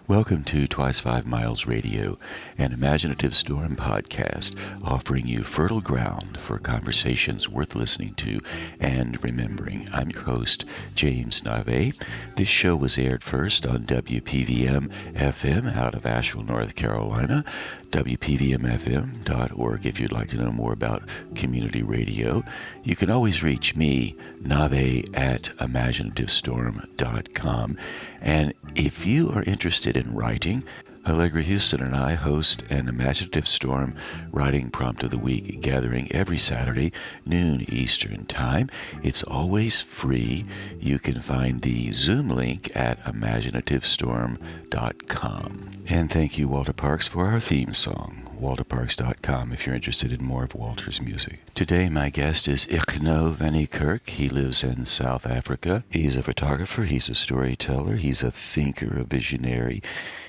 Welcome to Twice 5 Miles Radio, an Imaginative Storm podcast offering you fertile ground for conversations worth listening to and remembering. I'm your host, James Nave. This show was aired first on WPVM FM out of Asheville, North Carolina, WPVMFM.org if you'd like to know more about community radio. You can always reach me, Nave, at imaginativestorm.com. And if you are interested in writing, Allegra Houston and I host an Imaginative Storm Writing Prompt of the Week gathering every Saturday, noon Eastern Time. It's always free. You can find the Zoom link at imaginativestorm.com. And thank you, Walter Parks, for our theme song. WalterParks.com if you're interested in more of Walter's music. Today, my guest is Igno Van Niekerk. He lives in South Africa. He's a photographer. He's a storyteller. He's a thinker, a visionary.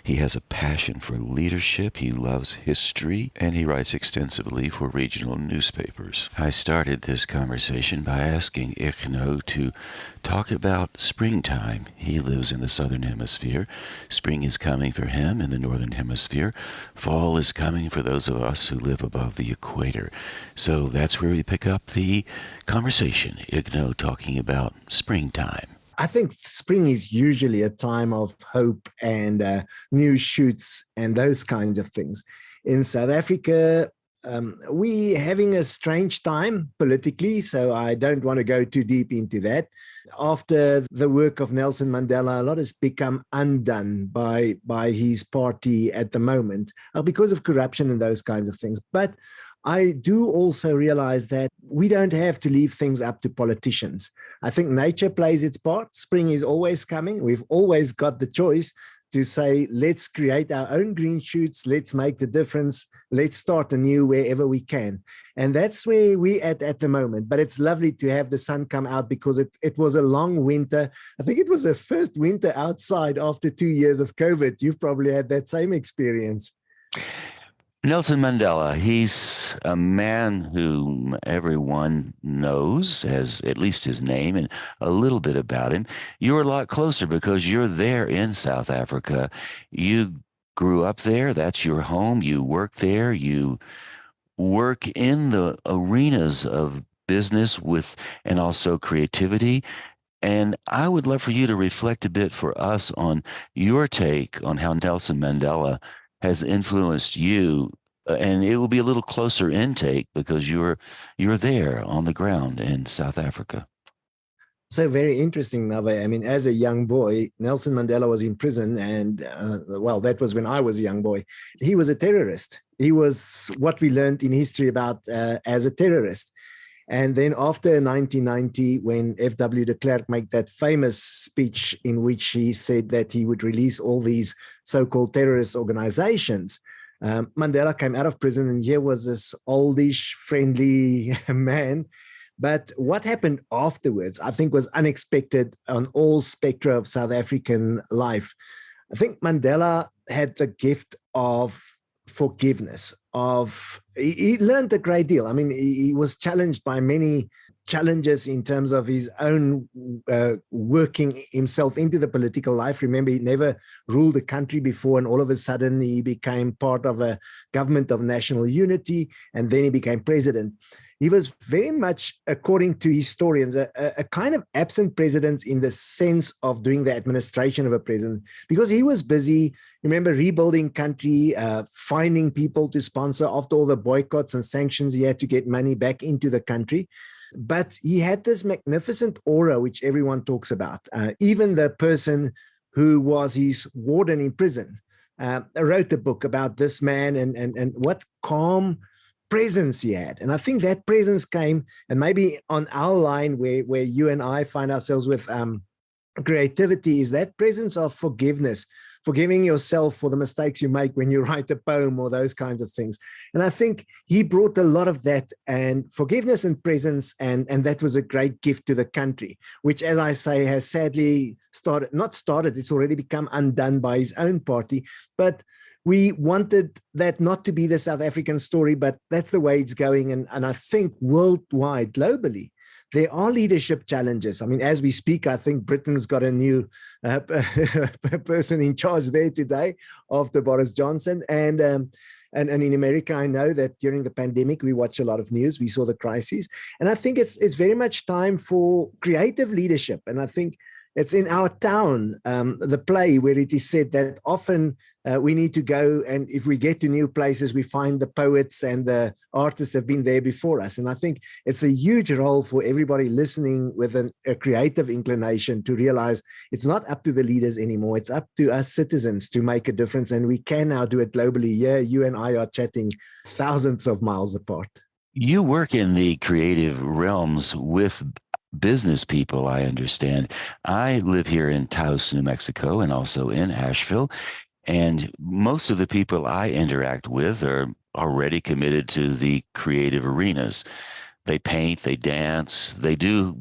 He has a passion for leadership. He loves history, and he writes extensively for regional newspapers. I started this conversation by asking Igno to talk about springtime. He lives in the southern hemisphere. Spring is coming for him in the northern hemisphere. Fall is coming for those of us who live above the equator. So that's where we pick up the conversation. Igno talking about springtime. I think spring is usually a time of hope and new shoots and those kinds of things. In South Africa, we're having a strange time politically, so I don't want to go too deep into that. After the work of Nelson Mandela, a lot has become undone by his party at the moment because of corruption and those kinds of things. But I do also realize that we don't have to leave things up to politicians. I think nature plays its part. Spring is always coming. We've always got the choice to say, let's create our own green shoots, let's make the difference, let's start anew wherever we can. And that's where we're at the moment. But it's lovely to have the sun come out because it was a long winter. I think it was the first winter outside after 2 years of COVID. You've probably had that same experience. Nelson Mandela, he's a man whom everyone knows, as at least his name and a little bit about him. You're a lot closer because you're there in South Africa. You grew up there. That's your home. You work there. You work in the arenas of business with and also creativity. And I would love for you to reflect a bit for us on your take on how Nelson Mandela has influenced you, and it will be a little closer intake because you're there on the ground in South Africa. So very interesting, Nave. I mean, as a young boy, Nelson Mandela was in prison, and that was when I was a young boy. He was a terrorist. He was what we learned in history about as a terrorist. And then after 1990, when F.W. de Klerk made that famous speech in which he said that he would release all these so-called terrorist organizations, Mandela came out of prison, and here was this oldish, friendly man. But what happened afterwards, I think, was unexpected on all spectra of South African life. I think Mandela had the gift of forgiveness. He learned a great deal. I mean, he was challenged by many challenges in terms of his own working himself into the political life. Remember, he never ruled a country before, and all of a sudden he became part of a government of national unity, and then he became president. He was very much, according to historians, a kind of absent president in the sense of doing the administration of a president, because he was busy, remember, rebuilding country, finding people to sponsor after all the boycotts and sanctions. He had to get money back into the country. But he had this magnificent aura, which everyone talks about. Even the person who was his warden in prison wrote a book about this man and what calm presence he had. And I think that presence came, and maybe on our line where you and I find ourselves with creativity, is that presence of forgiveness, forgiving yourself for the mistakes you make when you write a poem or those kinds of things. And I think he brought a lot of that, and forgiveness and presence, and that was a great gift to the country, which, as I say, has sadly it's already become undone by his own party. But we wanted that not to be the South African story, but that's the way it's going. And I think worldwide, globally, there are leadership challenges. I mean, as we speak, I think Britain's got a new person in charge there today after Boris Johnson. And in America, I know that during the pandemic, we watch a lot of news. We saw the crises. And I think it's very much time for creative leadership. And I think it's in our town, the play, where it is said that often we need to go, and if we get to new places, we find the poets and the artists have been there before us. And I think it's a huge role for everybody listening with a creative inclination to realize it's not up to the leaders anymore. It's up to us citizens to make a difference. And we can now do it globally. Yeah, you and I are chatting thousands of miles apart. You work in the creative realms with business people, I understand. I live here in Taos, New Mexico, and also in Asheville. And most of the people I interact with are already committed to the creative arenas. They paint, they dance, they do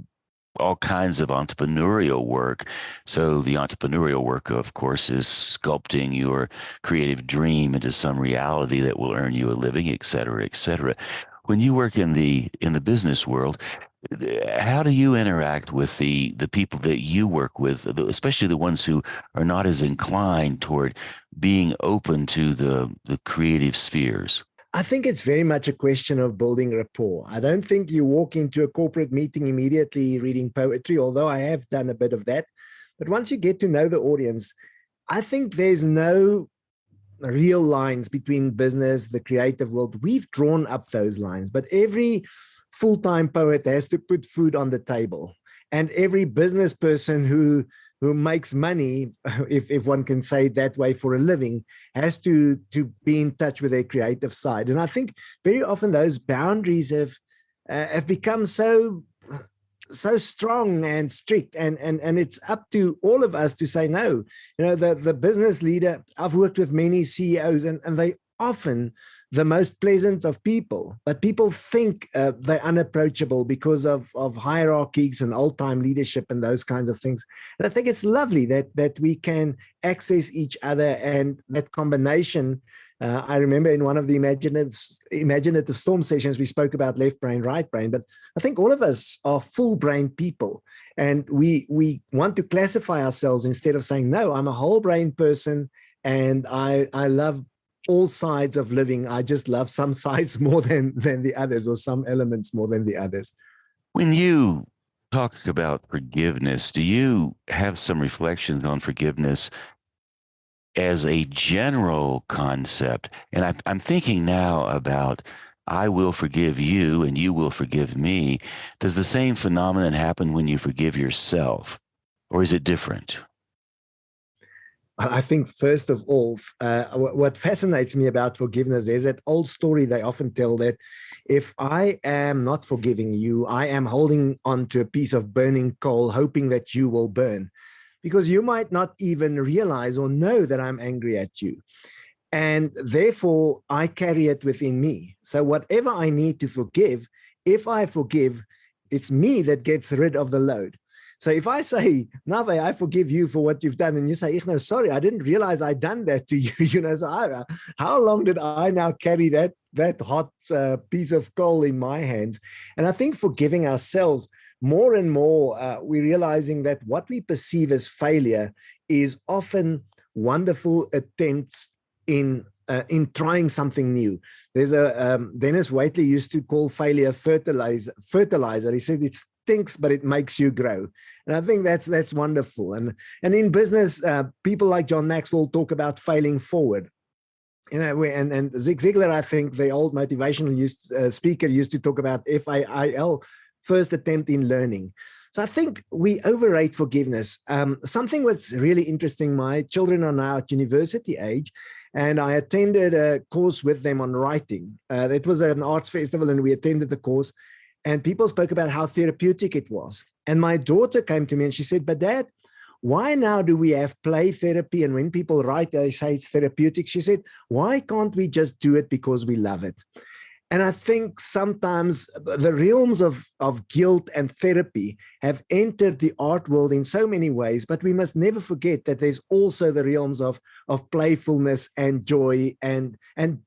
all kinds of entrepreneurial work. So the entrepreneurial work, of course, is sculpting your creative dream into some reality that will earn you a living, et cetera, et cetera. When you work in the business world, how do you interact with the people that you work with, especially the ones who are not as inclined toward being open to the creative spheres? I think it's very much a question of building rapport. I don't think you walk into a corporate meeting immediately reading poetry, although I have done a bit of that. But once you get to know the audience, I think there's no real lines between business, the creative world. We've drawn up those lines, but every full-time poet has to put food on the table. And every business person who makes money, if one can say it that way, for a living, has to be in touch with their creative side. And I think very often those boundaries have become so strong and strict, and it's up to all of us to say no. You know, the business leader, I've worked with many CEOs, and they often the most pleasant of people, but people think they're unapproachable because of hierarchies and old-time leadership and those kinds of things. And I think it's lovely that we can access each other, and that combination. I remember in one of the Imaginative Storm sessions, we spoke about left brain, right brain, but I think all of us are full-brain people, and we want to classify ourselves instead of saying, no, I'm a whole-brain person, and I love all sides of living. I just love some sides more than the others, or some elements more than the others. When you talk about forgiveness, do you have some reflections on forgiveness as a general concept? And I'm thinking now about, I will forgive you and you will forgive me. Does the same phenomenon happen when you forgive yourself, or is it different? I think, first of all, what fascinates me about forgiveness is that old story they often tell, that if I am not forgiving you, I am holding on to a piece of burning coal, hoping that you will burn, because you might not even realize or know that I'm angry at you. And therefore, I carry it within me. So whatever I need to forgive, if I forgive, it's me that gets rid of the load. So if I say, Nave, I forgive you for what you've done, and you say, Igno, sorry, I didn't realize I'd done that to you. You know, so how long did I now carry that hot piece of coal in my hands? And I think forgiving ourselves, more and more, we're realizing that what we perceive as failure is often wonderful attempts in trying something new. There's Dennis Waitley used to call failure fertilizer. He said it stinks, but it makes you grow. And I think that's wonderful. And in business, people like John Maxwell talk about failing forward. You know, and Zig Ziglar, I think the old motivational speaker used to talk about FAIL, first attempt in learning. So I think we overrate forgiveness. Something that's really interesting, my children are now at university age, and I attended a course with them on writing. It was an arts festival, and we attended the course, and people spoke about how therapeutic it was. And my daughter came to me and she said, but Dad, why now do we have play therapy? And when people write, they say it's therapeutic. She said, why can't we just do it because we love it? And I think sometimes the realms of guilt and therapy have entered the art world in so many ways, but we must never forget that there's also the realms of playfulness and joy and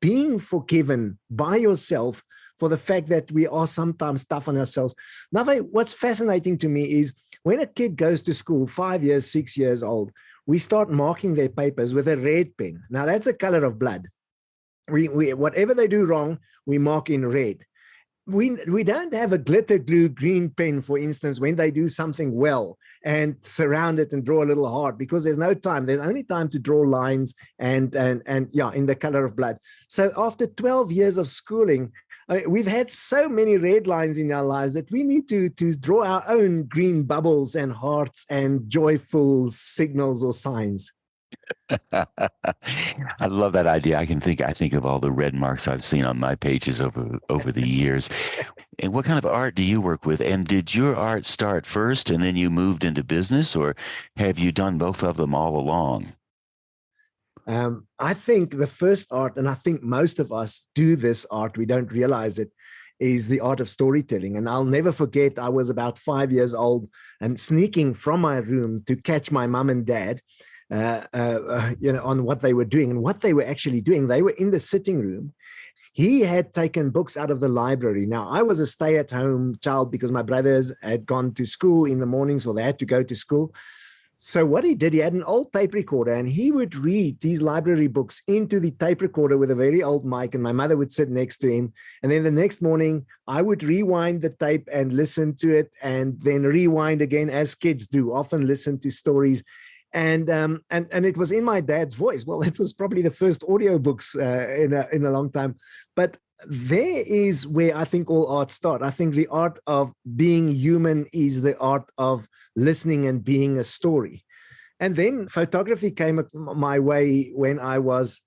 being forgiven by yourself for the fact that we are sometimes tough on ourselves. Nave, what's fascinating to me is when a kid goes to school, 5 years, 6 years old, we start marking their papers with a red pen. Now, that's a color of blood. We whatever they do wrong, we mark in red. We don't have a glitter glue green pen, for instance, when they do something well and surround it and draw a little heart, because there's no time. There's only time to draw lines and yeah, in the color of blood. So after 12 years of schooling, we've had so many red lines in our lives that we need to draw our own green bubbles and hearts and joyful signals or signs. I love that idea. I think of all the red marks I've seen on my pages over the years. And what kind of art do you work with? And did your art start first and then you moved into business, or have you done both of them all along? I think the first art, and I think most of us do this art, we don't realize it, is the art of storytelling. And I'll never forget, I was about 5 years old and sneaking from my room to catch my mom and dad on what they were doing. And what they were actually doing, they were in the sitting room. He had taken books out of the library. Now, I was a stay-at-home child because my brothers had gone to school in the mornings, or they had to go to school. So what he did, he had an old tape recorder, and he would read these library books into the tape recorder with a very old mic, and my mother would sit next to him. And then the next morning, I would rewind the tape and listen to it, and then rewind again, as kids do, often listen to stories. And it was in my dad's voice. Well, it was probably the first audiobooks in a long time. But there is where I think all art starts. I think the art of being human is the art of listening and being a story. And then photography came my way when I was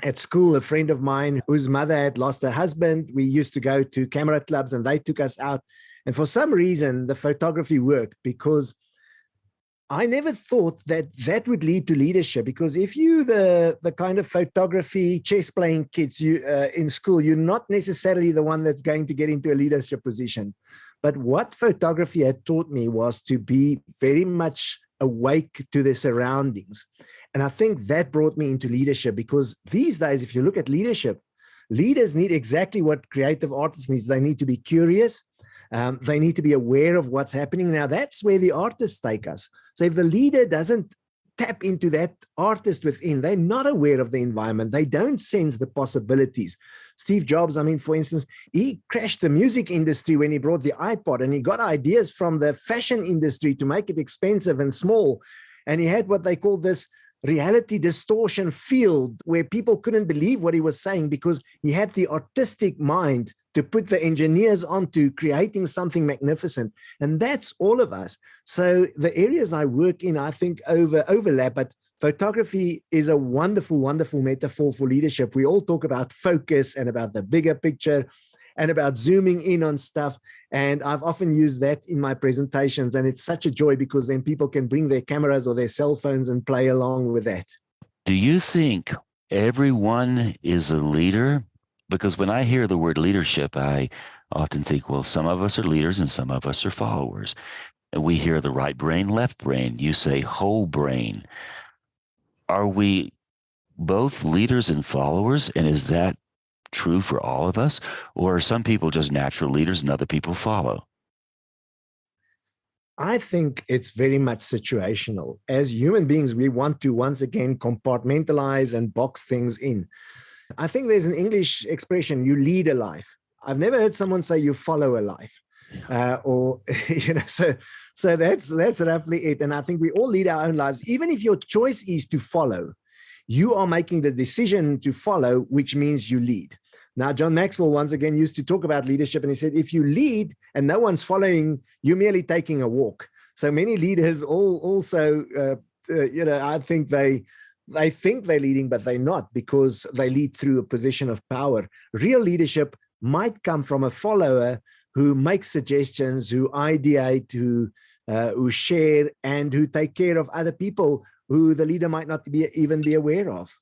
at school. A friend of mine whose mother had lost her husband, we used to go to camera clubs and they took us out. And for some reason, the photography worked, because I never thought that that would lead to leadership, because if you the kind of photography chess playing kids in school, you're not necessarily the one that's going to get into a leadership position. But what photography had taught me was to be very much awake to the surroundings. And I think that brought me into leadership, because these days, if you look at leadership, leaders need exactly what creative artists need. They need to be curious. They need to be aware of what's happening. Now, that's where the artists take us. So if the leader doesn't tap into that artist within, they're not aware of the environment. They don't sense the possibilities. Steve Jobs, I mean, for instance, he crashed the music industry when he brought the iPod, and he got ideas from the fashion industry to make it expensive and small. And he had what they called this reality distortion field, where people couldn't believe what he was saying, because he had the artistic mind to put the engineers onto creating something magnificent. And that's all of us. So the areas I work in, I think, overlap, but photography is a wonderful, wonderful metaphor for leadership. We all talk about focus and about the bigger picture and about zooming in on stuff. And I've often used that in my presentations. And it's such a joy, because then people can bring their cameras or their cell phones and play along with that. Do you think everyone is a leader? Because when I hear the word leadership, I often think, well, some of us are leaders and some of us are followers. And we hear the right brain, left brain. You say whole brain. Are we both leaders and followers? And is that true for all of us? Or are some people just natural leaders and other people follow? I think it's very much situational. As human beings, we want to once again compartmentalize and box things in. I think there's an English expression, you lead a life. I've never heard someone say you follow a life. So that's roughly it. And I think we all lead our own lives. Even if your choice is to follow, you are making the decision to follow, which means you lead. Now, John Maxwell once again used to talk about leadership, and he said, if you lead and no one's following, you're merely taking a walk. So many leaders also, I think they think they're leading, but they're not, because they lead through a position of power. Real leadership might come from a follower who makes suggestions, who ideate, who share, and who take care of other people who the leader might not even be aware of.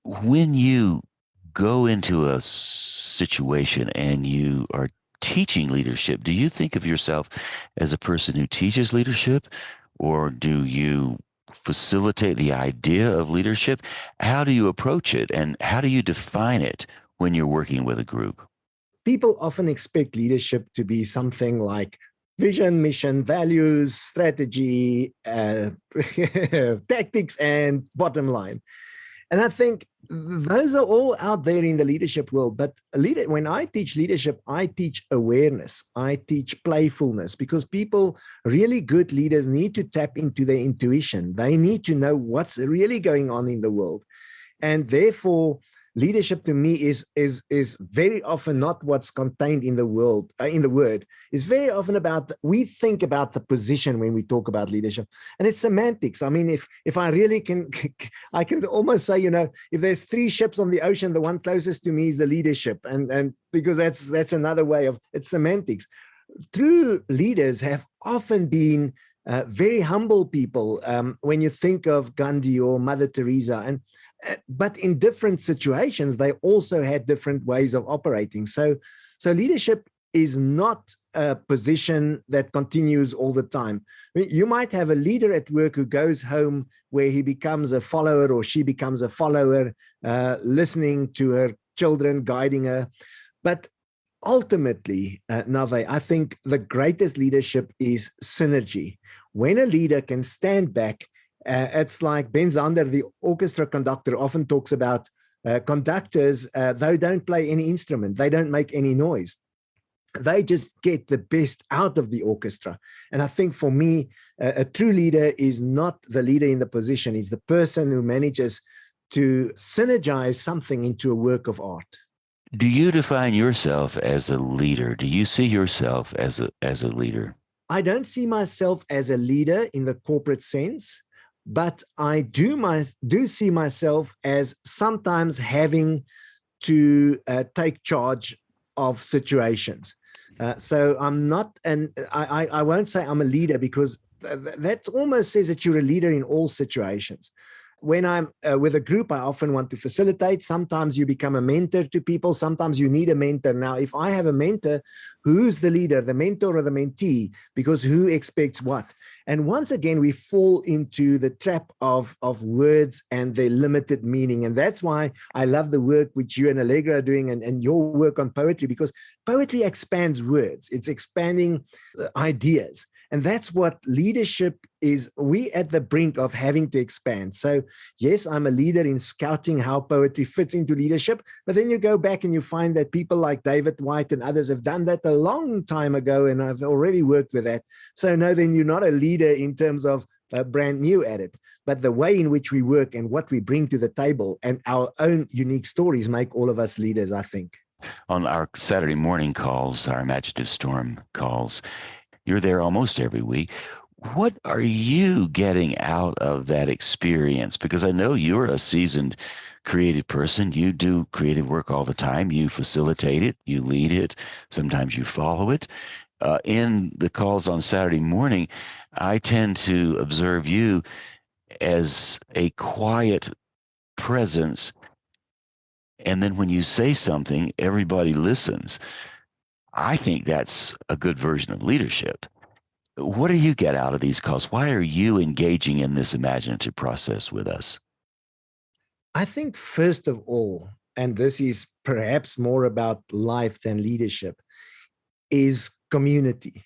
When you go into a situation and you are teaching leadership, do you think of yourself as a person who teaches leadership, or do you facilitate the idea of leadership? How do you approach it, and how do you define it when you're working with a group? People often expect leadership to be something like vision, mission, values, strategy, tactics, and bottom line. And I think those are all out there in the leadership world. But when I teach leadership, I teach awareness. I teach playfulness, because people, really good leaders, need to tap into their intuition. They need to know what's really going on in the world. And therefore, leadership to me is very often not what's contained in the world, in the word. It's very often about, we think about the position when we talk about leadership, and it's semantics. I mean, if I really can, I can almost say, if there's 3 ships on the ocean, the one closest to me is the leadership, and because that's another way of, it's semantics. True leaders have often been very humble people. When you think of Gandhi or Mother Teresa, but in different situations, they also had different ways of operating. So leadership is not a position that continues all the time. I mean, you might have a leader at work who goes home where he becomes a follower, or she becomes a follower, listening to her children, guiding her. But ultimately, Nave, I think the greatest leadership is synergy. When a leader can stand back, it's like Ben Zander, the orchestra conductor, often talks about conductors, they don't play any instrument, they don't make any noise. They just get the best out of the orchestra. And I think for me, a true leader is not the leader in the position, he's the person who manages to synergize something into a work of art. Do you define yourself as a leader? Do you see yourself as a leader? I don't see myself as a leader in the corporate sense, but I do see myself as sometimes having to take charge of situations. So I'm not, and I won't say I'm a leader, because that almost says that you're a leader in all situations. When I'm with a group, I often want to facilitate. Sometimes you become a mentor to people. Sometimes you need a mentor. Now, if I have a mentor, who's the leader, the mentor or the mentee? Because who expects what? And once again, we fall into the trap of words and their limited meaning. And that's why I love the work which you and Allegra are doing, and your work on poetry, because poetry expands words. It's expanding ideas. And that's what leadership is. We at the brink of having to expand. So yes, I'm a leader in scouting how poetry fits into leadership. But then you go back and you find that people like David White and others have done that a long time ago, and I've already worked with that. So no, then you're not a leader in terms of brand new at it. But the way in which we work and what we bring to the table and our own unique stories make all of us leaders, I think. On our Saturday morning calls, our Imaginative Storm calls, you're there almost every week. What are you getting out of that experience? Because I know you're a seasoned creative person. You do creative work all the time. You facilitate it, you lead it, sometimes you follow it. In the calls on Saturday morning, I tend to observe you as a quiet presence. And then when you say something, everybody listens. I think that's a good version of leadership. What do you get out of these calls? Why are you engaging in this imaginative process with us? I think, first of all, and this is perhaps more about life than leadership, is community.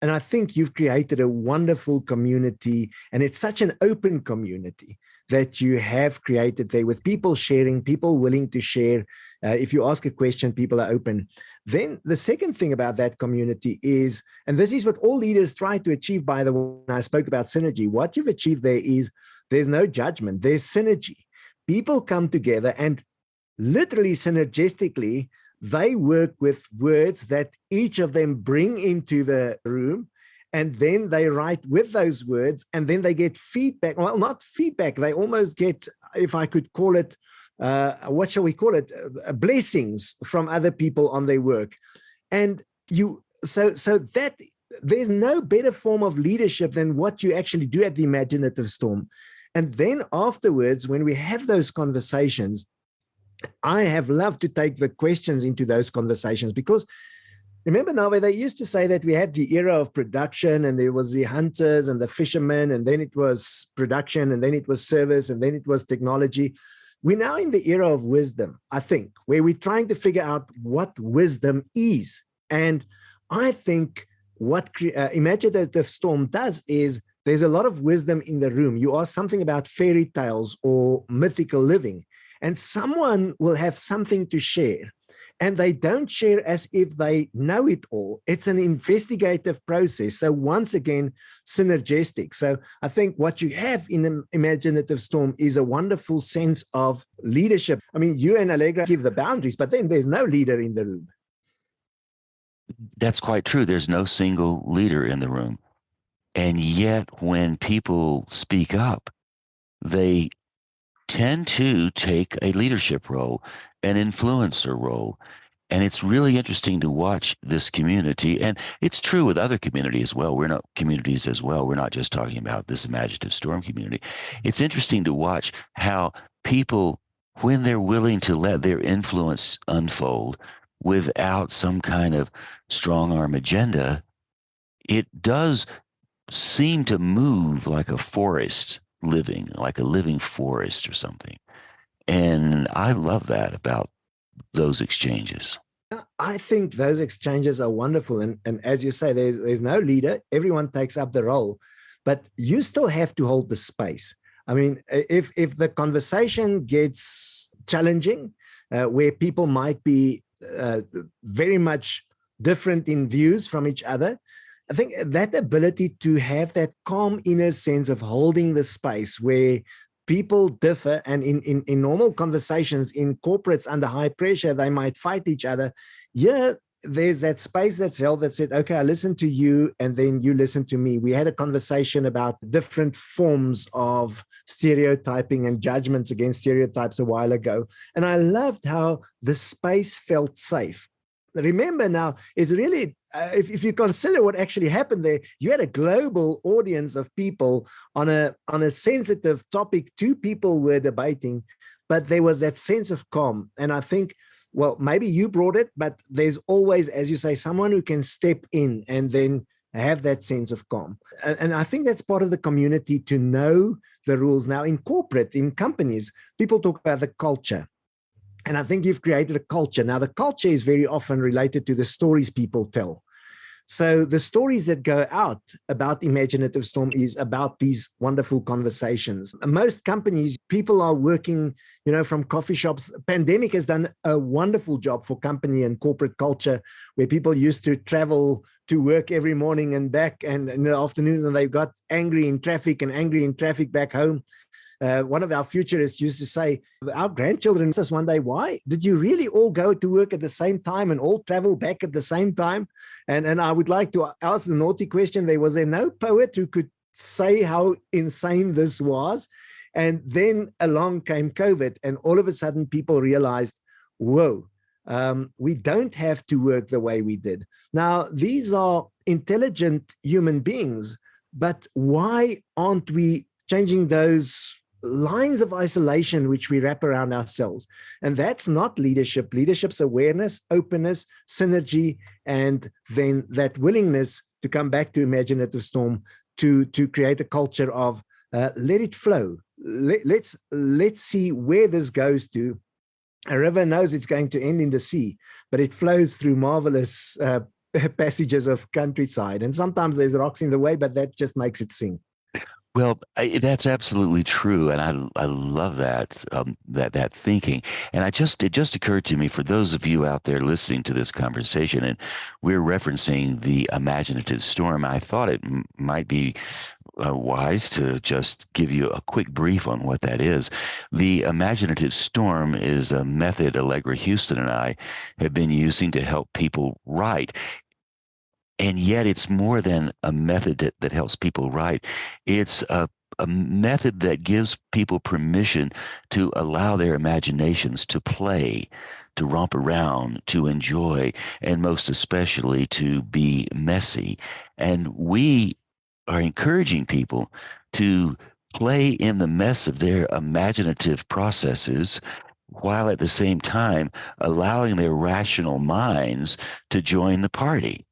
And I think you've created a wonderful community, and it's such an open community that you have created there, with people sharing, people willing to share. If you ask a question, people are open. Then the second thing about that community is, and this is what all leaders try to achieve, by the way, when I spoke about synergy, what you've achieved there is there's no judgment, there's synergy. People come together and literally synergistically, they work with words that each of them bring into the room, and then they write with those words, and then they get feedback. Well, not feedback, they almost get, if I could call it, what shall we call it? Blessings from other people on their work. And so that there's no better form of leadership than what you actually do at the Imaginative Storm. And then afterwards, when we have those conversations, I have loved to take the questions into those conversations because remember now, they used to say that we had the era of production and there was the hunters and the fishermen, and then it was production, and then it was service, and then it was technology. We're now in the era of wisdom, I think, where we're trying to figure out what wisdom is. And I think what Imaginative Storm does is there's a lot of wisdom in the room. You ask something about fairy tales or mythical living, and someone will have something to share. And they don't share as if they know it all. It's an investigative process. So once again, synergistic. So I think what you have in an Imaginative Storm is a wonderful sense of leadership. I mean, you and Allegra give the boundaries, but then there's no leader in the room. That's quite true. There's no single leader in the room. And yet when people speak up, they tend to take a leadership role, an influencer role. And it's really interesting to watch this community. And it's true with other communities as well. We're not communities as well. We're not just talking about this Imaginative Storm community. It's interesting to watch how people, when they're willing to let their influence unfold without some kind of strong arm agenda, it does seem to move like a forest living, like a living forest or something. And I love that about those exchanges. I think those exchanges are wonderful. And as you say, there's no leader. Everyone takes up the role, but you still have to hold the space. I mean, if the conversation gets challenging, where people might be very much different in views from each other, I think that ability to have that calm inner sense of holding the space where people differ, and in normal conversations in corporates under high pressure, they might fight each other. Yeah, there's that space that's held that said, okay, I listen to you and then you listen to me. We had a conversation about different forms of stereotyping and judgments against stereotypes a while ago. And I loved how the space felt safe. Remember now, it's really, if you consider what actually happened there, you had a global audience of people on a sensitive topic. Two people were debating, but there was that sense of calm. And I think, well, maybe you brought it, but there's always, as you say, someone who can step in and then have that sense of calm. And I think that's part of the community, to know the rules. Now, in corporate, in companies, people talk about the culture. And I think you've created a culture. Now, the culture is very often related to the stories people tell. So the stories that go out about Imaginative Storm is about these wonderful conversations. Most companies, people are working, from coffee shops. Pandemic has done a wonderful job for company and corporate culture, where people used to travel to work every morning and back, and in the afternoons, and they got angry in traffic back home. One of our futurists used to say, our grandchildren asked us one day, why did you really all go to work at the same time and all travel back at the same time? And I would like to ask the naughty question, was there no poet who could say how insane this was? And then along came COVID, and all of a sudden people realized, whoa, we don't have to work the way we did. Now, these are intelligent human beings, but why aren't we changing those lines of isolation which we wrap around ourselves? And that's not leadership. Leadership's awareness, openness, synergy, and then that willingness to come back to Imaginative Storm to create a culture of let it flow. Let's see where this goes to. A river knows it's going to end in the sea, but it flows through marvelous passages of countryside. And sometimes there's rocks in the way, but that just makes it sing. Well, that's absolutely true, and I love that that thinking. And it just occurred to me, for those of you out there listening to this conversation, and we're referencing the Imaginative Storm, I thought it might be wise to just give you a quick brief on what that is. The Imaginative Storm is a method Allegra Houston and I have been using to help people write. And yet it's more than a method that helps people write. It's a method that gives people permission to allow their imaginations to play, to romp around, to enjoy, and most especially to be messy. And we are encouraging people to play in the mess of their imaginative processes while at the same time allowing their rational minds to join the party.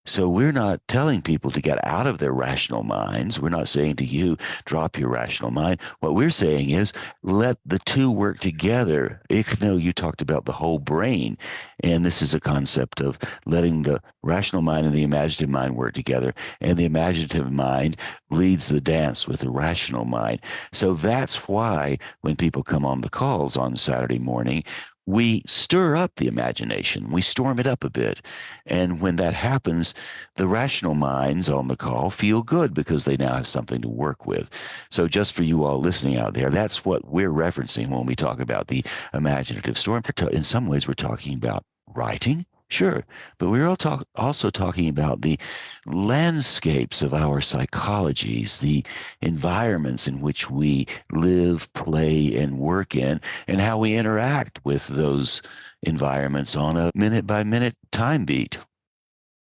So we're not telling people to get out of their rational minds. We're not saying to you, drop your rational mind. What we're saying is let the two work together. Igno, you talked about the whole brain, and this is a concept of letting the rational mind and the imaginative mind work together, and the imaginative mind leads the dance with the rational mind. So that's why when people come on the calls on Saturday morning, we stir up the imagination. We storm it up a bit. And when that happens, the rational minds on the call feel good because they now have something to work with. So just for you all listening out there, that's what we're referencing when we talk about the imaginative storm. In some ways, we're talking about writing, sure, but we're also talking about the landscapes of our psychologies, the environments in which we live, play, and work in, and how we interact with those environments on a minute-by-minute time beat.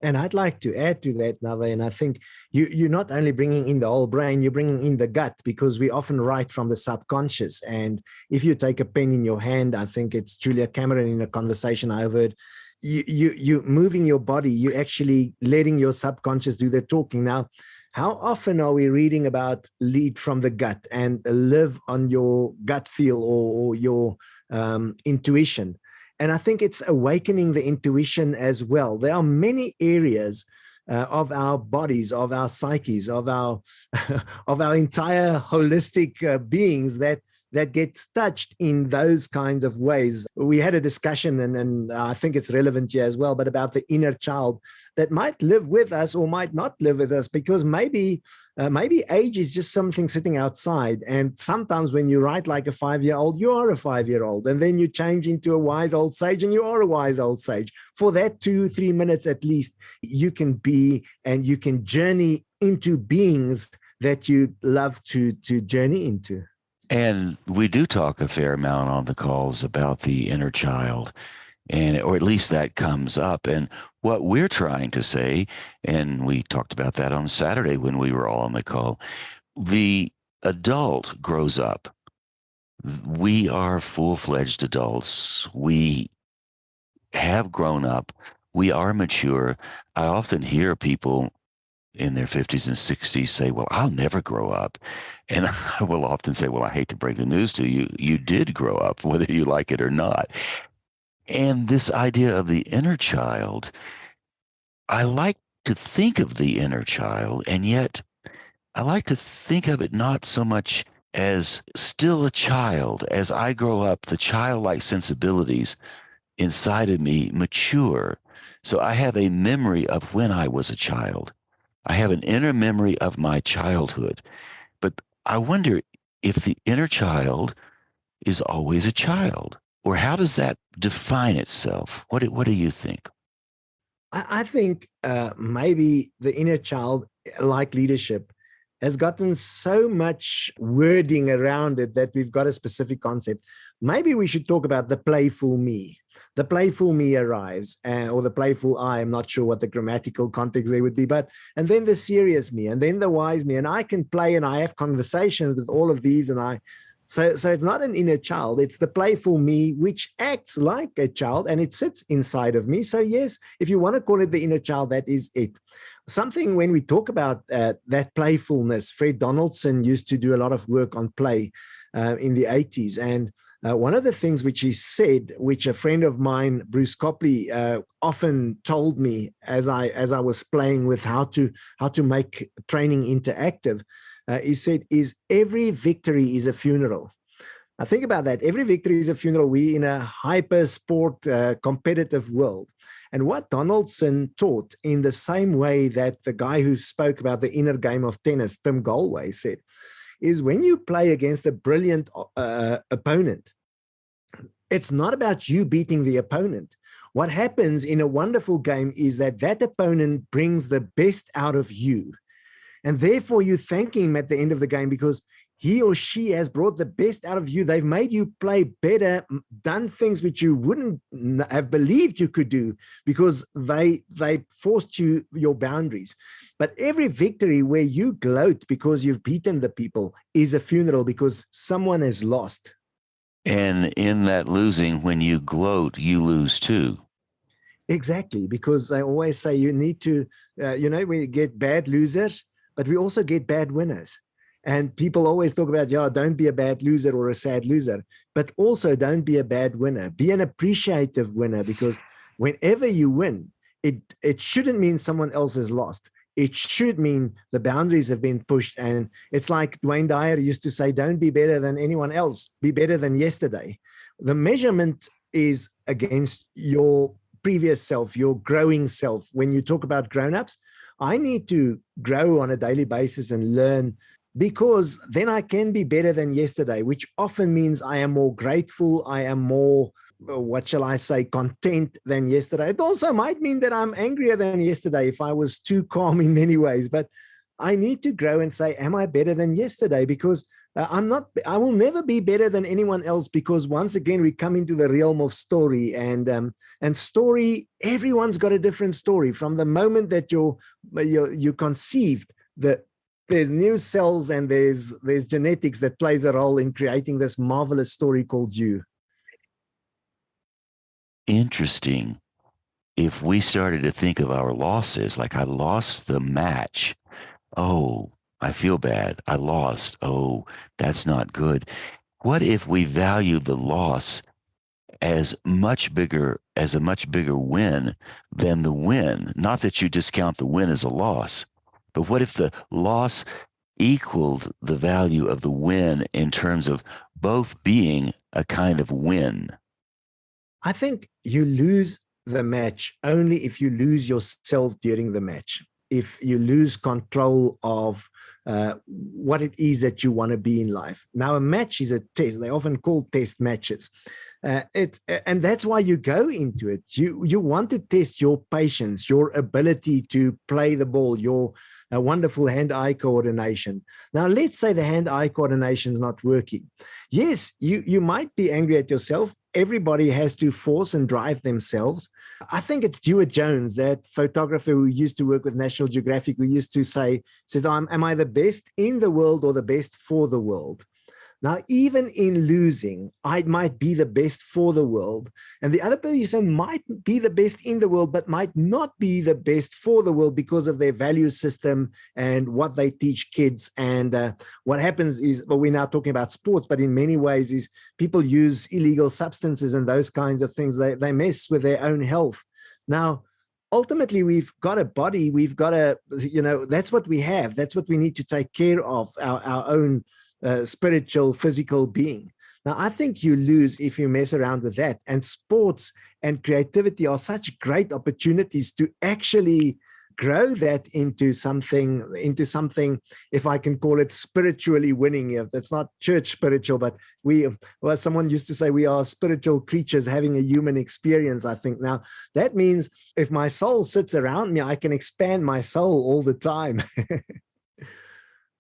And I'd like to add to that, Nave, and I think you're not only bringing in the whole brain, you're bringing in the gut, because we often write from the subconscious. And if you take a pen in your hand, I think it's Julia Cameron in a conversation I overheard, you moving your body, you actually letting your subconscious do the talking. Now, how often are we reading about lead from the gut and live on your gut feel or your intuition? And I think it's awakening the intuition as well. There are many areas of our bodies, of our psyches, of our of our entire holistic beings that gets touched in those kinds of ways. We had a discussion, and I think it's relevant here as well, but about the inner child that might live with us or might not live with us, because maybe age is just something sitting outside. And sometimes when you write like a 5-year-old, you are a 5-year-old, and then you change into a wise old sage, and you are a wise old sage. For that 2-3 minutes at least, you can be and you can journey into beings that you love to journey into. And we do talk a fair amount on the calls about the inner child, and or at least that comes up. And what we're trying to say, and we talked about that on Saturday when we were all on the call, the adult grows up. We are full-fledged adults. We have grown up. We are mature. I often hear people in their 50s and 60s say, well, I'll never grow up. And I will often say, well, I hate to break the news to you. You did grow up, whether you like it or not. And this idea of the inner child, I like to think of the inner child, and yet I like to think of it not so much as still a child. As I grow up, the childlike sensibilities inside of me mature. So I have a memory of when I was a child. I have an inner memory of my childhood. But I wonder if the inner child is always a child, or how does that define itself? What do you think? I think maybe the inner child, like leadership, has gotten so much wording around it that we've got a specific concept. Maybe we should talk about the playful me. The playful me arrives, or the playful I. I'm not sure what the grammatical context there would be, and then the serious me, and then the wise me. And I can play and I have conversations with all of these, and so it's not an inner child, it's the playful me, which acts like a child, and it sits inside of me. So yes, if you want to call it the inner child, that is it. Something when we talk about that playfulness, Fred Donaldson used to do a lot of work on play in the 80s. And one of the things which he said, which a friend of mine, Bruce Copley, often told me as I was playing with how to make training interactive, he said, is every victory is a funeral. Now think about that. Every victory is a funeral. We're in a hyper sport competitive world. And what Donaldson taught, in the same way that the guy who spoke about the inner game of tennis, Tim Galway, said, is when you play against a brilliant opponent, it's not about you beating the opponent. What happens in a wonderful game is that opponent brings the best out of you. And therefore you thank him at the end of the game because he or she has brought the best out of you. They've made you play better, done things which you wouldn't have believed you could do because they forced your boundaries. But every victory where you gloat because you've beaten the people is a funeral because someone has lost. And in that losing, when you gloat, you lose too. Exactly, because I always say you need to, we get bad losers, but we also get bad winners. And people always talk about, yeah, don't be a bad loser or a sad loser, but also don't be a bad winner. Be an appreciative winner, because whenever you win, it shouldn't mean someone else has lost. It should mean the boundaries have been pushed. And it's like Dwayne Dyer used to say, don't be better than anyone else, be better than yesterday. The measurement is against your previous self, your growing self. When you talk about grown-ups, I need to grow on a daily basis and learn, because then I can be better than yesterday, which often means I am more grateful. I am more, what shall I say, content than yesterday. It also might mean that I'm angrier than yesterday if I was too calm in many ways, but I need to grow and say, am I better than yesterday? Because I will never be better than anyone else, because once again, we come into the realm of story, and story, everyone's got a different story. From the moment that you conceived, there's new cells and there's genetics that plays a role in creating this marvelous story called you. Interesting. If we started to think of our losses, like I lost the match, oh, I feel bad, I lost, oh, that's not good. What if we value the loss as a much bigger win than the win? Not that you discount the win as a loss, but what if the loss equaled the value of the win in terms of both being a kind of win? I think you lose the match only if you lose yourself during the match. If you lose control of what it is that you want to be in life. Now, a match is a test. They often call test matches. And that's why you go into it. You want to test your patience, your ability to play the ball, your wonderful hand-eye coordination. Now, let's say the hand-eye coordination is not working. Yes, you might be angry at yourself. Everybody has to force and drive themselves. I think it's Stuart Jones, that photographer who used to work with National Geographic, who used to say, am I the best in the world or the best for the world? Now, even in losing, I might be the best for the world. And the other person might be the best in the world, but might not be the best for the world because of their value system and what they teach kids. And what happens is, well, we're now talking about sports, but in many ways is people use illegal substances and those kinds of things. They mess with their own health. Now, ultimately, we've got a body, we've got that's what we have. That's what we need to take care of, our own spiritual, physical being. Now, I think you lose if you mess around with that. And sports and creativity are such great opportunities to actually grow that into something, if I can call it spiritually winning. That's not church spiritual, but someone used to say we are spiritual creatures having a human experience, I think. Now, that means if my soul sits around me, I can expand my soul all the time.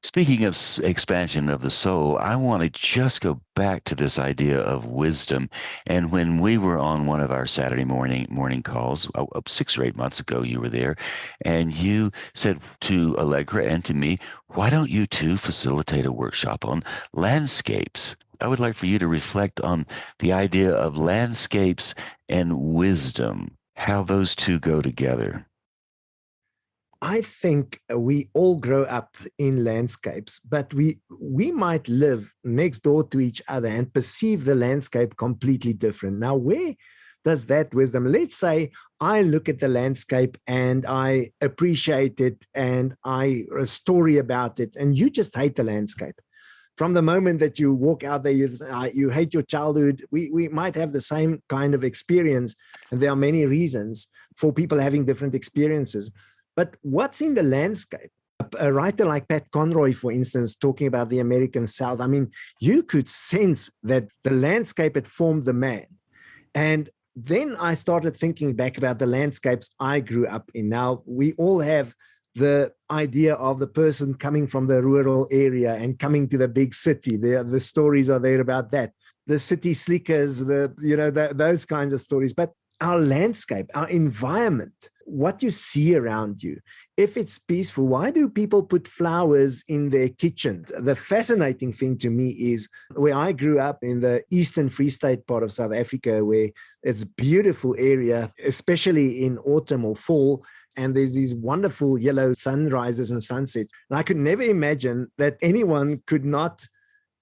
Speaking of expansion of the soul, I want to just go back to this idea of wisdom. And when we were on one of our Saturday morning calls, 6 or 8 months ago, you were there, and you said to Allegra and to me, why don't you two facilitate a workshop on landscapes? I would like for you to reflect on the idea of landscapes and wisdom, how those two go together. I think we all grow up in landscapes, but we might live next door to each other and perceive the landscape completely different. Now, where does that wisdom? Let's say I look at the landscape and I appreciate it and I a story about it, and you just hate the landscape. From the moment that you walk out there, you hate your childhood. We might have the same kind of experience, and there are many reasons for people having different experiences. But what's in the landscape? A writer like Pat Conroy, for instance, talking about the American South, I mean, you could sense that the landscape had formed the man. And then I started thinking back about the landscapes I grew up in. Now, we all have the idea of the person coming from the rural area and coming to the big city. The stories are there about that. The city slickers, those kinds of stories. But our landscape, our environment what you see around you. If it's peaceful, why do people put flowers in their kitchen? The fascinating thing to me is where I grew up in the Eastern Free State part of South Africa, where it's a beautiful area, especially in autumn or fall. And there's these wonderful yellow sunrises and sunsets. And I could never imagine that anyone could not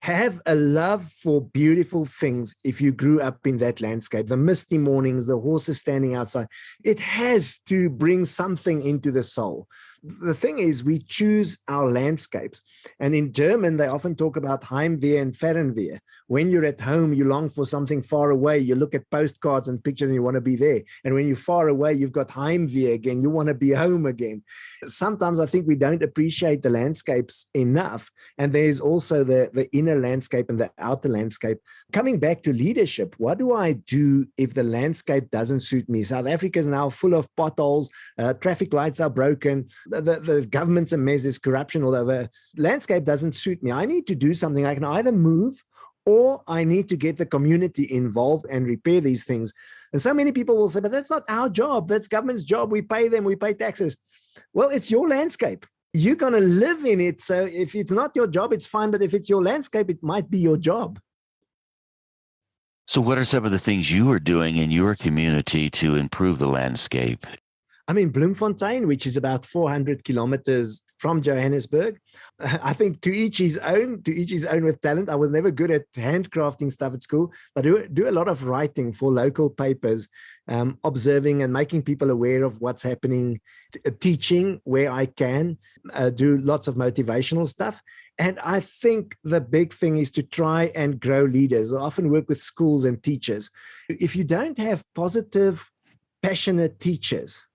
have a love for beautiful things if you grew up in that landscape. The misty mornings, the horses standing outside, it has to bring something into the soul. The thing is, we choose our landscapes. And in German, they often talk about Heimweh and Fernweh. When you're at home, you long for something far away. You look at postcards and pictures and you want to be there. And when you're far away, you've got Heimweh again. You want to be home again. Sometimes I think we don't appreciate the landscapes enough. And there's also the inner landscape and the outer landscape. Coming back to leadership, what do I do if the landscape doesn't suit me? South Africa is now full of potholes. Traffic lights are broken. The government's a mess. There's corruption all over. Landscape doesn't suit me. I need to do something. I can either move or I need to get the community involved and repair these things. And so many people will say, but that's not our job. That's government's job. We pay them. We pay taxes. Well, it's your landscape. You're going to live in it. So if it's not your job, it's fine. But if it's your landscape, it might be your job. So what are some of the things you are doing in your community to improve the landscape? I'm in Bloemfontein, which is about 400 kilometers from Johannesburg. I think to each his own with talent. I was never good at handcrafting stuff at school, but do a lot of writing for local papers, observing and making people aware of what's happening, teaching where I can, do lots of motivational stuff. And I think the big thing is to try and grow leaders. I often work with schools and teachers. If you don't have positive, passionate teachers,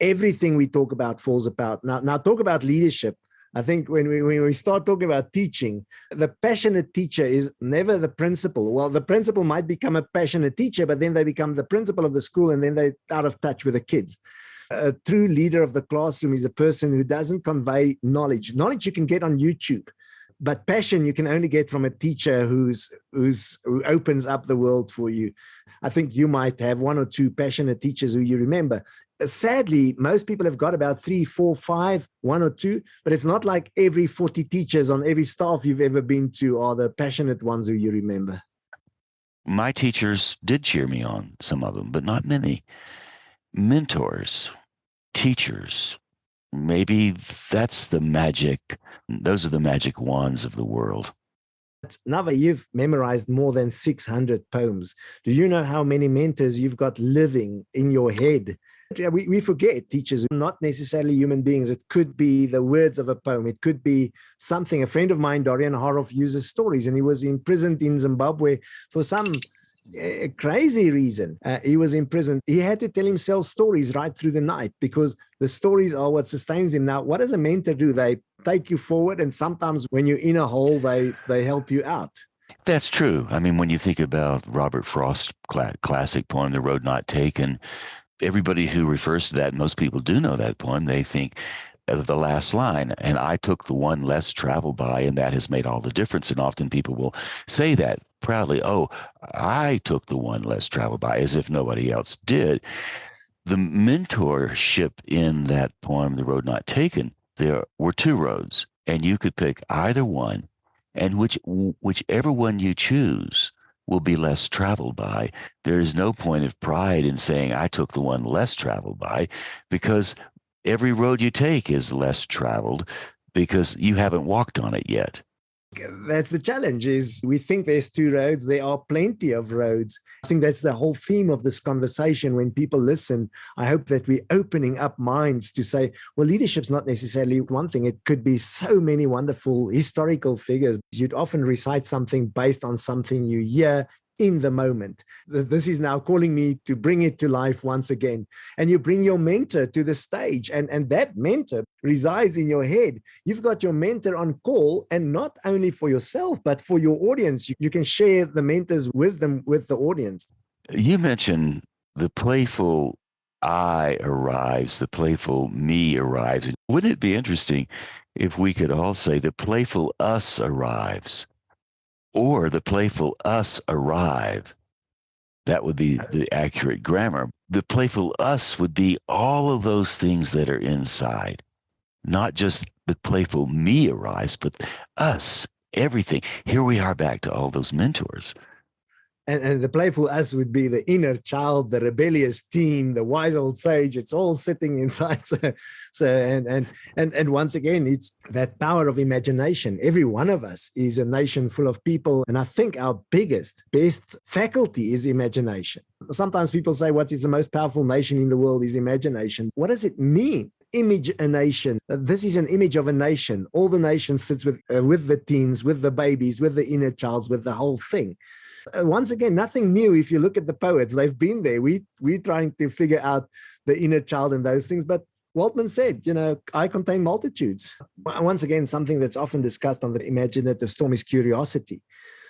everything we talk about falls apart. Now talk about leadership. I think when we start talking about teaching, the passionate teacher is never the principal. Well, the principal might become a passionate teacher, but then they become the principal of the school and then they're out of touch with the kids. A true leader of the classroom is a person who doesn't convey knowledge. Knowledge you can get on YouTube, but passion you can only get from a teacher who opens up the world for you. I think you might have one or two passionate teachers who you remember. Sadly, most people have got about 3, 4, 5, 1 or 2, but it's not like every 40 teachers on every staff you've ever been to are the passionate ones who you remember. My teachers did cheer me on, some of them, but not many. Mentors, teachers, maybe that's the magic. Those are the magic wands of the world. Nava, you've memorized more than 600 poems. Do you know how many mentors you've got living in your head? We forget teachers are not necessarily human beings. It could be the words of a poem. It could be something. A friend of mine, Dorian Haroff, uses stories, and he was imprisoned in Zimbabwe for some crazy reason. He was imprisoned. He had to tell himself stories right through the night because the stories are what sustains him. Now, what does a mentor do? They take you forward, and sometimes when you're in a hole, they help you out. That's true. I mean, when you think about Robert Frost's classic poem, The Road Not Taken, everybody who refers to that, most people do know that poem, they think of the last line, and I took the one less traveled by, and that has made all the difference. And often people will say that proudly, oh, I took the one less traveled by, as if nobody else did. The mentorship in that poem, The Road Not Taken, there were 2 roads, and you could pick either one, and whichever one you choose will be less traveled by. There is no point of pride in saying I took the one less traveled by, because every road you take is less traveled because you haven't walked on it yet. That's the challenge, is we think there's 2 roads. There are plenty of roads. I think that's the whole theme of this conversation. When people listen, I hope that we're opening up minds to say, well, leadership's not necessarily one thing. It could be so many wonderful historical figures. You'd often recite something based on something you hear in the moment. This is now calling me to bring it to life once again. And you bring your mentor to the stage, and that mentor resides in your head. You've got your mentor on call, and not only for yourself, but for your audience. You can share the mentor's wisdom with the audience. You mentioned the playful I arrives, the playful me arrives. Wouldn't it be interesting if we could all say the playful us arrives? Or the playful us arrive. That would be the accurate grammar. The playful us would be all of those things that are inside, not just the playful me arrives, but us, everything. Here we are back to all those mentors. And the playful us would be the inner child, the rebellious teen, the wise old sage. It's all sitting inside. And once again, it's that power of imagination. Every one of us is a nation full of people. And I think our best faculty is imagination. Sometimes people say, what is the most powerful nation in the world is imagination. What does it mean? Image a nation. This is an image of a nation. All the nations sits with the teens, with the babies, with the inner childs, with the whole thing. Once again, nothing new. If you look at the poets, they've been there. We're trying to figure out the inner child and those things. But Waltman said, I contain multitudes. Once again, something that's often discussed on the Imaginative Storm is curiosity.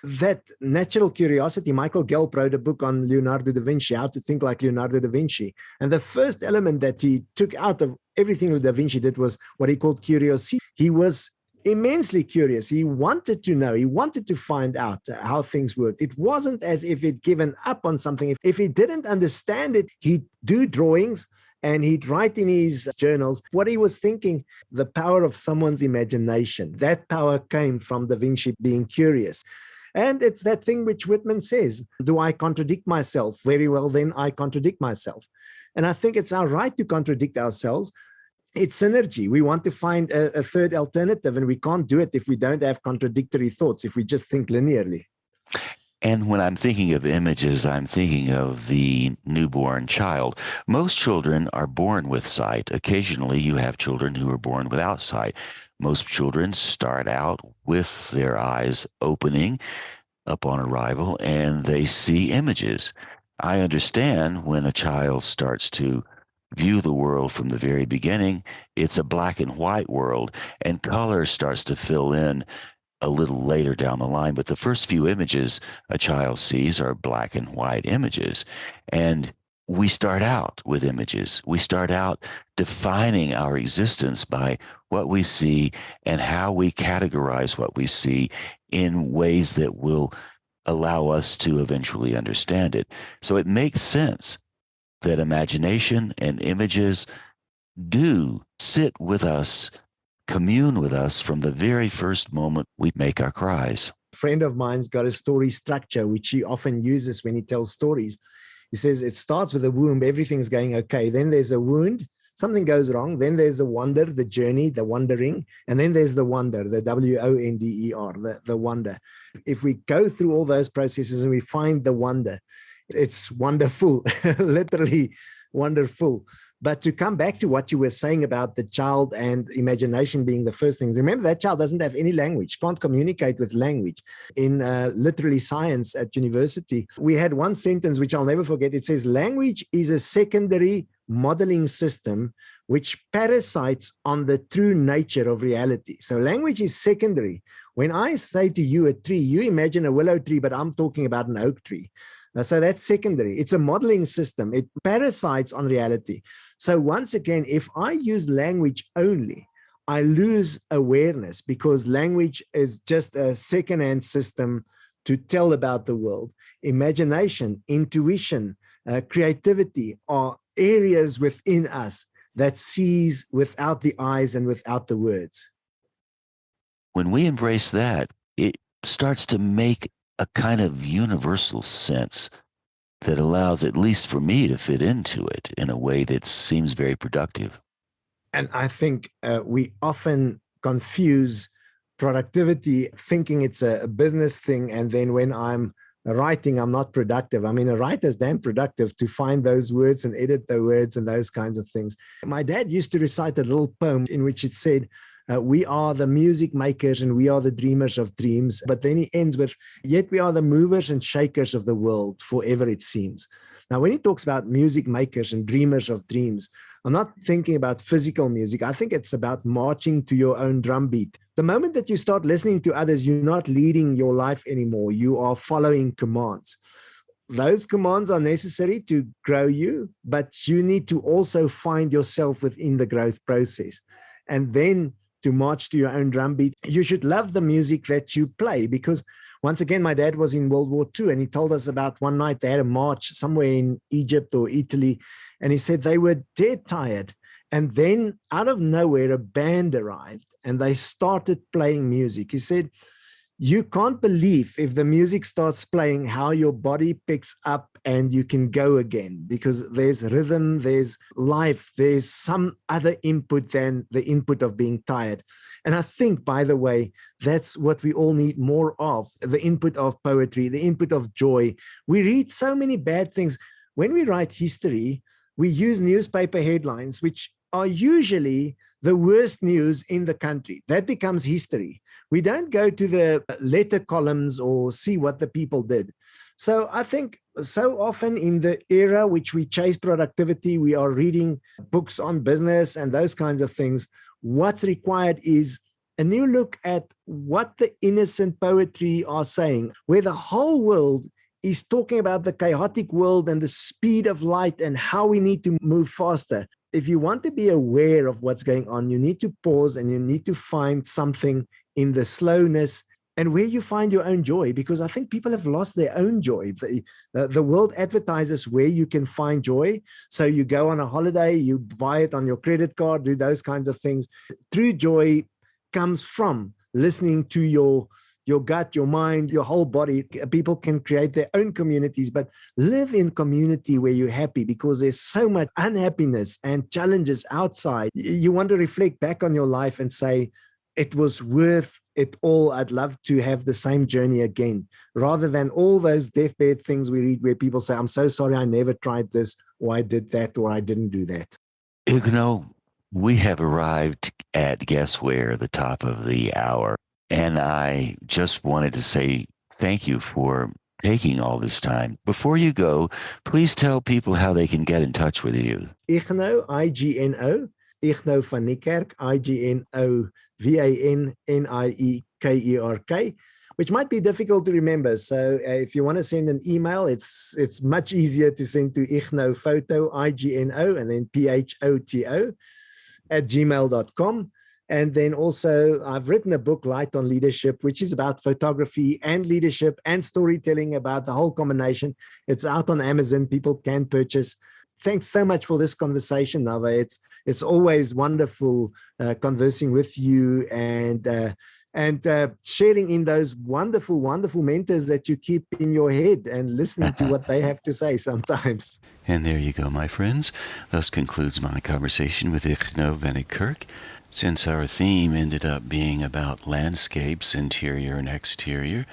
That natural curiosity, Michael Gelb wrote a book on Leonardo da Vinci, How to Think Like Leonardo da Vinci. And the first element that he took out of everything that da Vinci did was what he called curiosity. He was immensely curious. He wanted to know. He wanted to find out how things worked. It wasn't as if he'd given up on something. If he didn't understand it, he'd do drawings and he'd write in his journals what he was thinking. The power of someone's imagination. That power came from da Vinci being curious. And it's that thing which Whitman says, do I contradict myself? Very well, then I contradict myself. And I think it's our right to contradict ourselves. It's synergy. We want to find a third alternative, and we can't do it if we don't have contradictory thoughts, if we just think linearly. And when I'm thinking of images, I'm thinking of the newborn child. Most children are born with sight. Occasionally, you have children who are born without sight. Most children start out with their eyes opening upon arrival, and they see images. I understand when a child starts to view the world from the very beginning, it's a black and white world, and color starts to fill in a little later down the line. But the first few images a child sees are black and white images. And we start out with images. We start out defining our existence by what we see and how we categorize what we see in ways that will allow us to eventually understand it. So it makes sense that imagination and images do sit with us, commune with us from the very first moment we make our cries. A friend of mine's got a story structure, which he often uses when he tells stories. He says it starts with a womb, everything's going okay. Then there's a wound, something goes wrong. Then there's the wander, the journey, the wandering. And then there's the wonder, the WONDER, the wonder. If we go through all those processes and we find the wonder, it's wonderful, literally wonderful. But to come back to what you were saying about the child and imagination being the first things, remember that child doesn't have any language, can't communicate with language. In literary science at university, we had one sentence which I'll never forget. It says, language is a secondary modeling system which parasites on the true nature of reality. So language is secondary. When I say to you a tree, you imagine a willow tree, but I'm talking about an oak tree. So that's secondary. It's a modeling system. It parasites on reality. So once again, if I use language only, I lose awareness because language is just a second-hand system to tell about the world. Imagination, intuition, creativity are areas within us that sees without the eyes and without the words. When we embrace that, it starts to make a kind of universal sense that allows, at least for me, to fit into it in a way that seems very productive. And I think we often confuse productivity, thinking it's a business thing. And then when I'm writing, I'm not productive. I mean, a writer's damn productive to find those words and edit the words and those kinds of things. My dad used to recite a little poem in which it said, we are the music makers and we are the dreamers of dreams. But then he ends with, yet we are the movers and shakers of the world forever it seems. Now, when he talks about music makers and dreamers of dreams, I'm not thinking about physical music. I think it's about marching to your own drum beat. The moment that you start listening to others, you're not leading your life anymore. You are following commands. Those commands are necessary to grow you, but you need to also find yourself within the growth process. And then to march to your own drum beat. You should love the music that you play, because once again, my dad was in World War II, and he told us about one night they had a march somewhere in Egypt or Italy, and he said they were dead tired. And then out of nowhere, a band arrived and they started playing music. He said, you can't believe if the music starts playing how your body picks up and you can go again, because there's rhythm, there's life, there's some other input than the input of being tired. And I think, by the way, that's what we all need more of, the input of poetry, the input of joy. We read so many bad things. When we write history, we use newspaper headlines, which are usually the worst news in the country. That becomes history. We don't go to the letter columns or see what the people did. So I think so often in the era which we chase productivity, we are reading books on business and those kinds of things. What's required is a new look at what the innocent poetry are saying, where the whole world is talking about the chaotic world and the speed of light and how we need to move faster. If you want to be aware of what's going on, you need to pause and you need to find something in the slowness and where you find your own joy, because I think people have lost their own joy. The world advertises where you can find joy. So you go on a holiday, you buy it on your credit card, do those kinds of things. True joy comes from listening to your gut, your mind, your whole body. People can create their own communities, but live in community where you're happy, because there's so much unhappiness and challenges outside. You want to reflect back on your life and say, it was worth it all. I'd love to have the same journey again, rather than all those deathbed things we read where people say, I'm so sorry, I never tried this, or I did that, or I didn't do that. Igno, we have arrived at guess where, the top of the hour. And I just wanted to say thank you for taking all this time. Before you go, please tell people how they can get in touch with you. Igno, I-G-N-O, Igno Van Niekerk, I-G-N-O-V-A-N-N-I-E-K-E-R-K, which might be difficult to remember. So if you want to send an email, it's much easier to send to Igno Photo, I-G-N-O, and then P-H-O-T-O @gmail.com. And then also I've written a book, Light on Leadership, which is about photography and leadership and storytelling, about the whole combination. It's out on Amazon. People can purchase. Thanks so much for this conversation, Nava. It's always wonderful conversing with you and sharing in those wonderful, wonderful mentors that you keep in your head and listening to what they have to say sometimes. And there you go, my friends. Thus concludes my conversation with Igno Van Niekerk. Since our theme ended up being about landscapes, interior and exterior,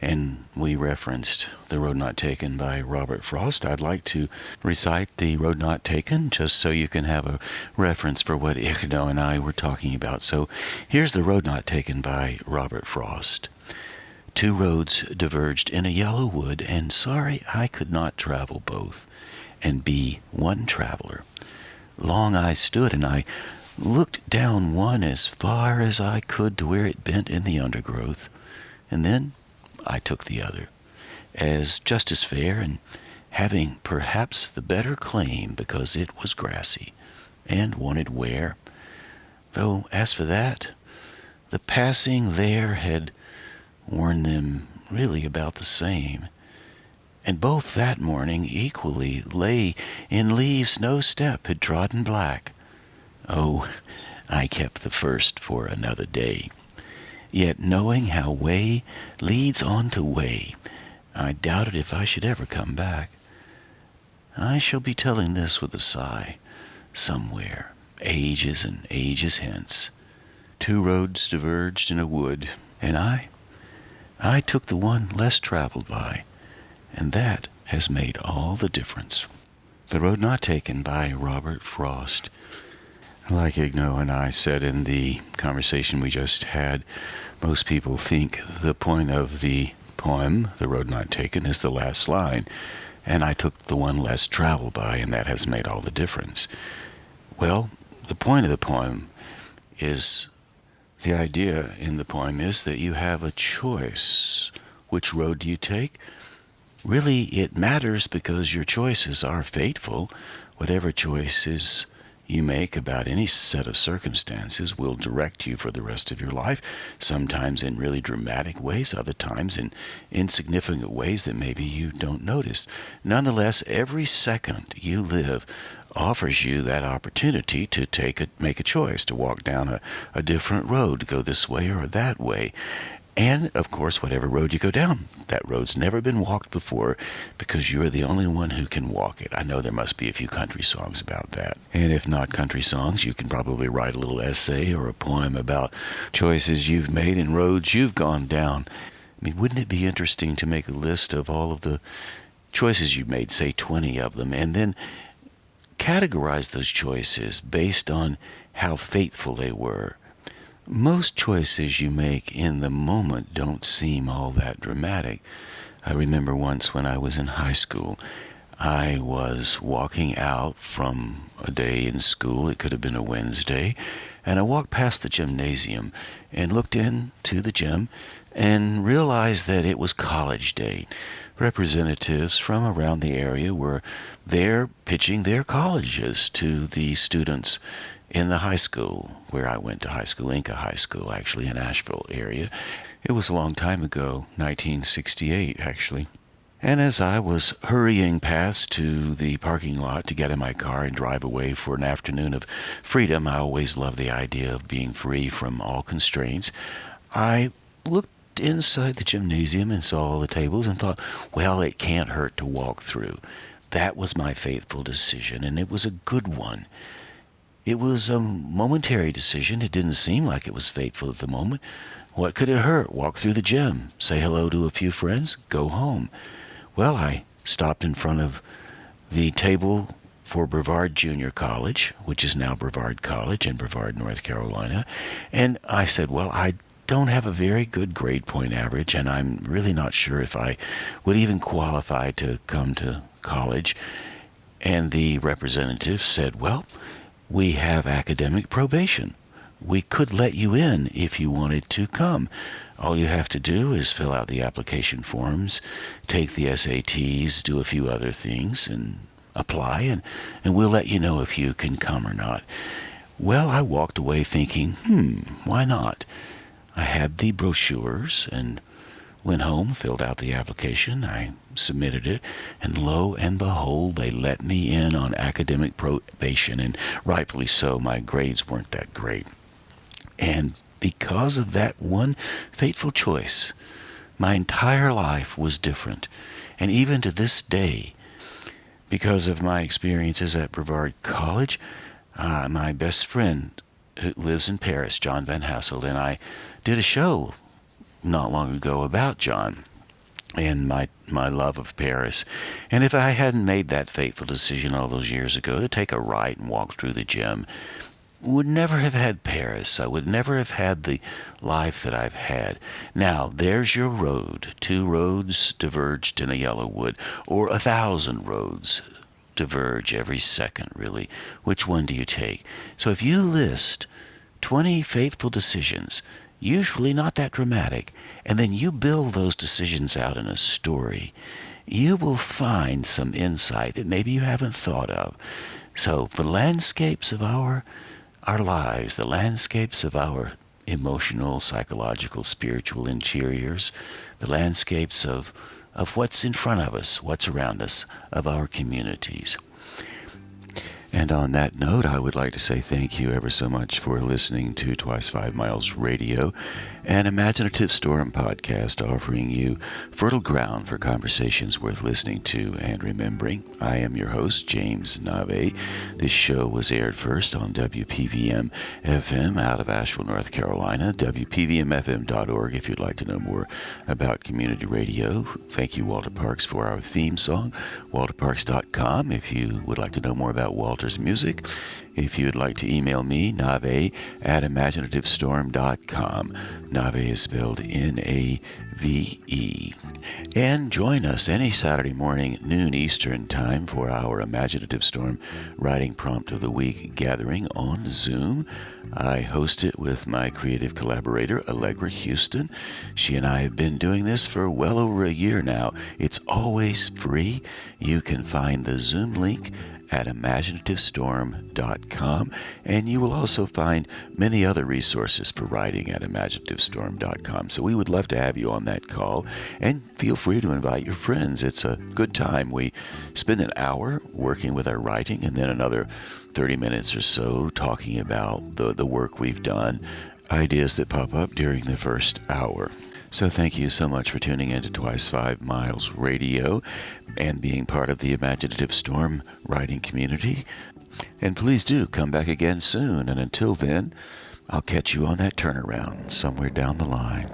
and we referenced The Road Not Taken by Robert Frost, I'd like to recite The Road Not Taken just so you can have a reference for what Igno and I were talking about. So here's The Road Not Taken by Robert Frost. 2 roads diverged in a yellow wood, and sorry I could not travel both and be one traveler. Long I stood, and I looked down one as far as I could to where it bent in the undergrowth, and then I took the other, as just as fair, and having perhaps the better claim because it was grassy and wanted wear. Though as for that, the passing there had worn them really about the same, and both that morning equally lay in leaves no step had trodden black. Oh, I kept the first for another day. Yet knowing how way leads on to way, I doubted if I should ever come back. I shall be telling this with a sigh, somewhere, ages and ages hence. 2 roads diverged in a wood, and I took the one less traveled by, and that has made all the difference. The Road Not Taken by Robert Frost. Like Igno and I said in the conversation we just had, most people think the point of the poem, The Road Not Taken, is the last line, and I took the one less traveled by, and that has made all the difference. Well, the point of the poem is, the idea in the poem is that you have a choice. Which road do you take? Really, it matters because your choices are fateful, whatever choices you make about any set of circumstances will direct you for the rest of your life, sometimes in really dramatic ways, other times in insignificant ways that maybe you don't notice. Nonetheless, every second you live offers you that opportunity to make a choice, to walk down a different road, to go this way or that way. And, of course, whatever road you go down, that road's never been walked before because you're the only one who can walk it. I know there must be a few country songs about that. And if not country songs, you can probably write a little essay or a poem about choices you've made and roads you've gone down. I mean, wouldn't it be interesting to make a list of all of the choices you've made, say 20 of them, and then categorize those choices based on how fateful they were? Most choices you make in the moment don't seem all that dramatic. I remember once when I was in high school, I was walking out from a day in school, it could have been a Wednesday, and I walked past the gymnasium and looked into the gym and realized that it was college day. Representatives from around the area were there pitching their colleges to the students in the high school where I went to high school, Inca High School, actually, in Asheville area. It was a long time ago, 1968, actually. And as I was hurrying past to the parking lot to get in my car and drive away for an afternoon of freedom, I always loved the idea of being free from all constraints, I looked inside the gymnasium and saw all the tables and thought, well, it can't hurt to walk through. That was my faithful decision, and it was a good one. It was a momentary decision. It didn't seem like it was fateful at the moment. What could it hurt? Walk through the gym, say hello to a few friends, go home. Well, I stopped in front of the table for Brevard Junior College, which is now Brevard College in Brevard, North Carolina, and I said, well, I don't have a very good grade point average, and I'm really not sure if I would even qualify to come to college. And the representative said, well, we have academic probation. We could let you in if you wanted to come. All you have to do is fill out the application forms, take the SATs, do a few other things, and apply, and we'll let you know if you can come or not. Well, I walked away thinking, why not? I had the brochures and went home, filled out the application, I submitted it, and lo and behold, they let me in on academic probation, and rightfully so, my grades weren't that great. And because of that one fateful choice, my entire life was different. And even to this day, because of my experiences at Brevard College, my best friend who lives in Paris, John Van Hasselt, and I did a show not long ago about John and my love of Paris. And if I hadn't made that fateful decision all those years ago to take a right and walk through the gym, would never have had Paris. I would never have had the life that I've had. Now, there's your road. 2 roads diverged in a yellow wood, or 1,000 roads diverge every second, really. Which one do you take? So if you list 20 faithful decisions, usually not that dramatic, and then you build those decisions out in a story, you will find some insight that maybe you haven't thought of. So the landscapes of our lives, the landscapes of our emotional, psychological, spiritual interiors, the landscapes of what's in front of us, what's around us, of our communities. And on that note, I would like to say thank you ever so much for listening to Twice 5 Miles Radio, an Imaginative Storm podcast offering you fertile ground for conversations worth listening to and remembering. I am your host, James Nave. This show was aired first on WPVM FM out of Asheville, North Carolina, WPVMFM.org if you'd like to know more about community radio. Thank you, Walter Parks, for our theme song, walterparks.com if you would like to know more about Walter's music. If you'd like to email me, nave@imaginativestorm.com. Nave is spelled Nave. And join us any Saturday morning, noon Eastern time, for our Imaginative Storm Writing Prompt of the Week gathering on Zoom. I host it with my creative collaborator, Allegra Houston. She and I have been doing this for well over a year now. It's always free. You can find the Zoom link at imaginativestorm.com, and you will also find many other resources for writing at imaginativestorm.com. So we would love to have you on that call, and feel free to invite your friends. It's a good time. We spend an hour working with our writing, and then another 30 minutes or so talking about the work we've done, ideas that pop up during the first hour. So thank you so much for tuning in to Twice 5 Miles Radio and being part of the Imaginative Storm writing community. And please do come back again soon. And until then, I'll catch you on that turnaround somewhere down the line.